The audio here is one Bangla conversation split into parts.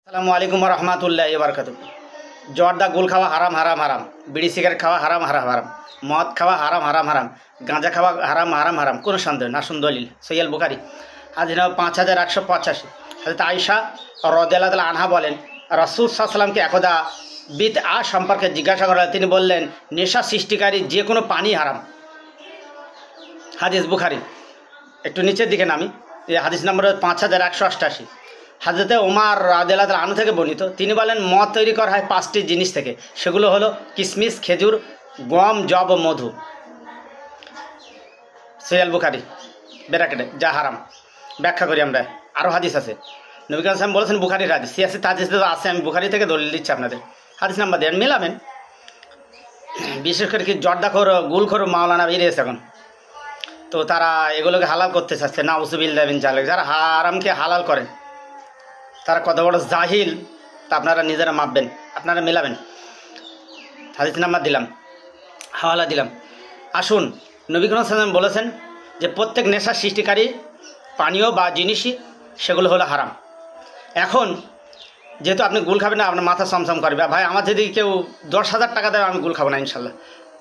আসসালামু আলাইকুম রহমতুল্লাহ বারকাতু। জর্দা গুল খাওয়া হারাম হারাম হারাম, বিড়ি সিগারেট খাওয়া হারাম হারাম হারাম, মদ খাওয়া হারাম হারাম হারাম, গাঁজা খাওয়া হারাম হারাম হারাম, কোনো সন্দেহ না। আসুন দলিল সহিহ বুখারী হাদিস 5185। হযরত আয়েশা রাদিয়াল্লাহু তাআলা আনহা বলেন, রাসূল সাল্লাল্লাহু আলাইহি ওয়াসাল্লামকে একদা বিদআ সম্পর্কে জিজ্ঞাসা করা হয়। তিনি বললেন, নেশা সৃষ্টিকারী যে কোনো পানি হারাম। হাদিস বুখারী। একটু নিচের দিকে নামি, হাদিস নম্বর 5188। হযরত ওমর রাদিয়াল্লাহু তাআলা আনহু থেকে বর্ণিত, তিনি বলেন, মদ তৈরি করা হয় 5টি জিনিস থেকে। সেগুলো হলো কিশমিশ, খেজুর, গম, জব ও মধু। সহিহ বুখারী ব্র্যাকেটে যা হারাম। ব্যাখ্যা করি আমরা, আরও হাদিস আছে। নবী কারীম সাল্লাল্লাহু আলাইহি ওয়াসাল্লাম বলেছেন, বুখারীর হাদিস, সিয়াসি তাজিসে তো আছে, আমি বুখারী থেকে দলিল দিচ্ছি আপনাদের। হাদিস নাম্বার দেন মেলাবেন। বিশেষ করে কি জর্দাখোর গুলখোর মাওলানা বেরিয়েছে এখন, তো তারা এগুলোকে হালাল করতে চাচ্ছে। নাউযুবিল্লাহি মিন যালিক। যারা হারামকে হালাল করে তারা কত বড় জাহিল তা আপনারা নিজেরা মাপবেন, আপনারা মেলাবেন। হাদিস নাম্বার দিলাম, হাওয়ালা দিলাম। আসুন, নবী কারীম সাল্লাল্লাহু আলাইহি ওয়াসাল্লাম বলেছেন যে প্রত্যেক নেশা সৃষ্টিকারী পানীয় বা জিনিসই সেগুলো হলো হারাম। এখন যেহেতু আপনি গুল খাবেন না, আপনার মাথা সমসম করবে, ভাই আমার যদি কেউ 10,000 টাকা দেয় আমি গুল খাবো না ইনশাল্লাহ।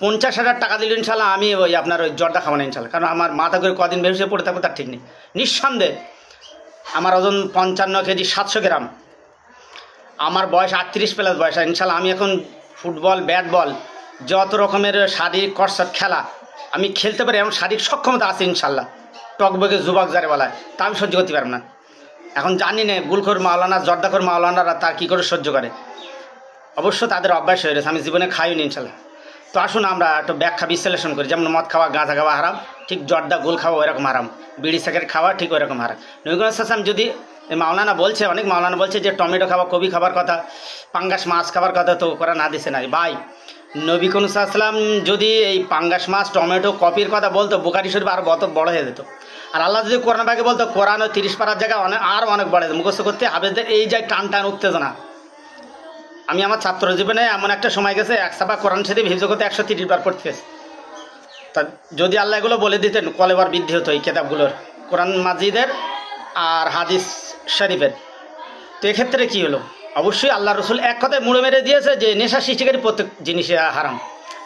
50,000 টাকা দিলে ইনশাল্লাহ আমি ওই আপনার ওই জর্দা খাবো না ইনশাল্লাহ। কারণ আমার মাথা করে কদিন বেরোসে পড়ে থাকবো তার ঠিক নেই। নিঃসন্দেহে আমার ওজন 55 কেজি 700 গ্রাম, আমার বয়স 38+ বয়স। ইনশাল্লাহ আমি এখন ফুটবল, ব্যাট বল, যত রকমের শারীরিক কসরত খেলা আমি খেলতে পারি, এমন শারীরিক সক্ষমতা আছে ইনশাল্লাহ। টকবগে যুবক যারে বলা হয়, তা আমি সহ্য করতে পারব না। এখন জানি না গুলখোর মাওলানা, জর্দাখোর মাওলানারা তার কী করে সহ্য করে। অবশ্য তাদের অভ্যাস হয়ে গেছে, আমি জীবনে খাইনি ইনশাল্লাহ। তো আসুন আমরা একটু ব্যাখ্যা বিশ্লেষণ করি। যেমন মদ খাওয়া, গাঁজা খাওয়া হারাম, ঠিক জর্দা গুল খাওয়া ওইরকম হারাম, বিড়ি সিগারেট খাওয়া ঠিক ওইরকম হারাম। নবী কারীম সাল্লাল্লাহু আলাইহি ওয়াসাল্লাম যদি মাওলানা বলছে, অনেক মাওলানা বলছে যে টমেটো খাওয়া, কবি খাবার কথা, পাঙ্গাস মাছ খাবার কথা, তো করা না দিছে নাই ভাই। নবী কারীম সাল্লাল্লাহু আলাইহি ওয়াসাল্লাম যদি এই পাঙ্গাস মাছ, টমেটো, কপির কথা বলতো, বুখারী শরীফ আরও বড় হয়ে যেত। আর আল্লাহ যদি কোরআন পাকে বলতো, কোরআন ওই 30 পারার জায়গায় আরও অনেক বড় হয়ে যেত। মুখস্থ করতে হাফেজদের এই যে টান টান উত্তেজনা। আমি আমার ছাত্র জীবনে এমন একটা সময় গেছে, এক সাফা কোরআন শরীফ হিফজ করতে 130 বার পড়তে গেছে। তা যদি আল্লাহ এগুলো বলে দিতেন, কলেবার বৃদ্ধি হতো এই কেতাবগুলোর, কোরআন মাজিদের আর হাদিস শরীফের। তো এক্ষেত্রে কী হলো, অবশ্যই আল্লাহ রসুল এক কথায় মুড়ে মেরে দিয়েছে যে নেশা সৃষ্টিকারী প্রত্যেক জিনিসে হারাম।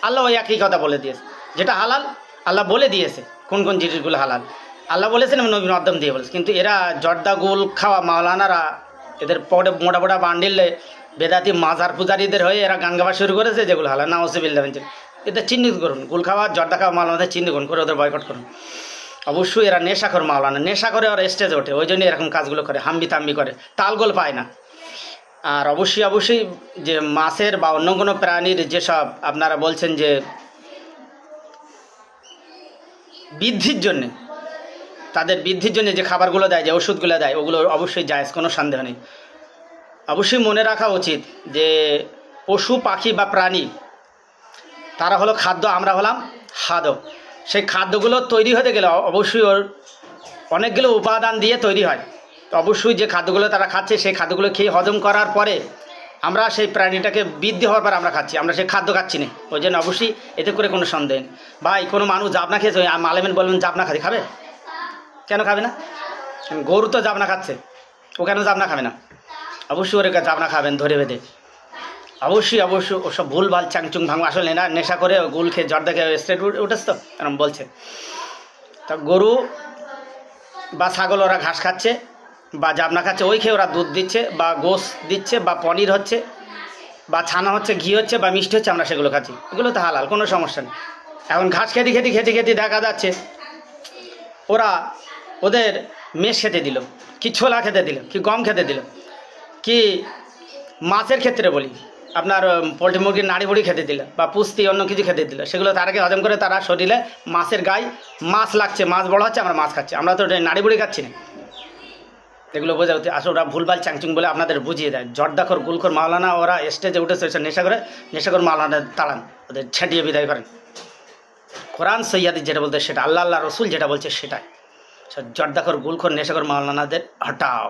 আল্লাহ ওই একই কথা বলে দিয়েছে। যেটা হালাল আল্লাহ বলে দিয়েছে, কোন কোন জিনিসগুলো হালাল আল্লাহ বলেছেন এবং নবীর মাধ্যম দিয়ে বলেছে। কিন্তু এরা জর্দা গুল খাওয়া মাওলানারা, এদের পকেটে মোটা মোটা বান্ডিলে বেদাতি মাজার পূজারীদের হয়ে এরা গান গাওয়া শুরু করেছে, যেগুলো হালাল। নাউযুবিল্লাহ। এদের চিহ্নিত করুন, গুল খাওয়া, জর্দা খাওয়া মাওলানাদের চিহ্নিত করুন, করে ওদের বয়কট করুন। অবশ্যই এরা নেশাখোর মাওলানা, নেশা করে ওরা স্টেজে ওঠে, ওই জন্যই এরকম কাজগুলো করে, হাম্বি তাম্বি করে, তালগোল পায় না। আর অবশ্যই যে মাছের বা অন্য কোনো প্রাণীর যেসব আপনারা বলছেন যে বৃদ্ধির জন্যে, তাদের বৃদ্ধির জন্য যে খাবারগুলো দেয়, যে ওষুধগুলো দেয়, ওগুলো অবশ্যই জায়েজ, কোনো সন্দেহ নেই। অবশ্যই মনে রাখা উচিত যে পশু পাখি বা প্রাণী তারা হলো খাদ্য, আমরা হলাম খাদ্য। সেই খাদ্যগুলো তৈরি হতে গেলে অবশ্যই ওর অনেকগুলো উপাদান দিয়ে তৈরি হয়। তো অবশ্যই যে খাদ্যগুলো তারা খাচ্ছে, সেই খাদ্যগুলো খেয়ে হজম করার পরে আমরা সেই প্রাণীটাকে বৃদ্ধি হওয়ার পর আমরা খাচ্ছি, আমরা সেই খাদ্য খাচ্ছি না। ওই জন্য অবশ্যই এতে করে কোনো সন্দেহ নেই। ভাই কোনো মানুষ জাবনা খেয়েছে, মালেমেন বলবেন জাবনা খাবে, খাবে কেন খাবে না? গরু তো জাবনা খাচ্ছে, ও কেন জাবনা খাবে না? অবশ্যই ওর জাবনা খাবেন ধরে বেঁধে। অবশ্যই ওসব ভুলভাল চাংচুং ভাঙ, আসলে না নেশা করে গুল খেয়ে জর্দা খেয়ে স্ট্রেট উঠেছে তো এরকম বলছে। তা গরু বা ছাগল ওরা ঘাস খাচ্ছে বা জাবনা খাচ্ছে, ওই খেয়ে ওরা দুধ দিচ্ছে বা গোশ দিচ্ছে বা পনির হচ্ছে বা ছানা হচ্ছে, ঘি হচ্ছে বা মিষ্টি হচ্ছে, আমরা সেগুলো খাচ্ছি, এগুলো তো হালাল, কোনো সমস্যা নেই। এখন ঘাস খেতে দেখা যাচ্ছে ওদের মেষ খেতে দিল, কি ছোলা খেতে দিল, কি গম খেতে দিল, কি মাছের ক্ষেত্রে বলি আপনার পোলট্রি মুরগির নাড়ি বুড়ি খেতে দিল বা পুস্তি অন্য কিছু খেতে দিল, সেগুলো তার আগে হজম করে তারা শরীরে মাছের গায়ে মাছ লাগছে, মাছ বড় হচ্ছে, আমরা মাছ খাচ্ছি, আমরা তো নাড়ি বুড়ি খাচ্ছি না। এগুলো বোঝা হচ্ছে। আসলে ওরা ভুলভাল চাংচুং বলে আপনাদের বুঝিয়ে দেয়। জর্দাখোর গুলখোর মাওলানা ওরা স্টেজে উঠেছে নেশাখোর মাওলানা তাড়ান, ওদের ছেটিয়ে বিদায় করেন। কোরআন সৈয়াদি যেটা বলতে সেটা, আল্লাহ রসুল যেটা বলছে সেটাই। জর্দাখোর গুলখোর নেশাখোর মাওলানাদের হটাও।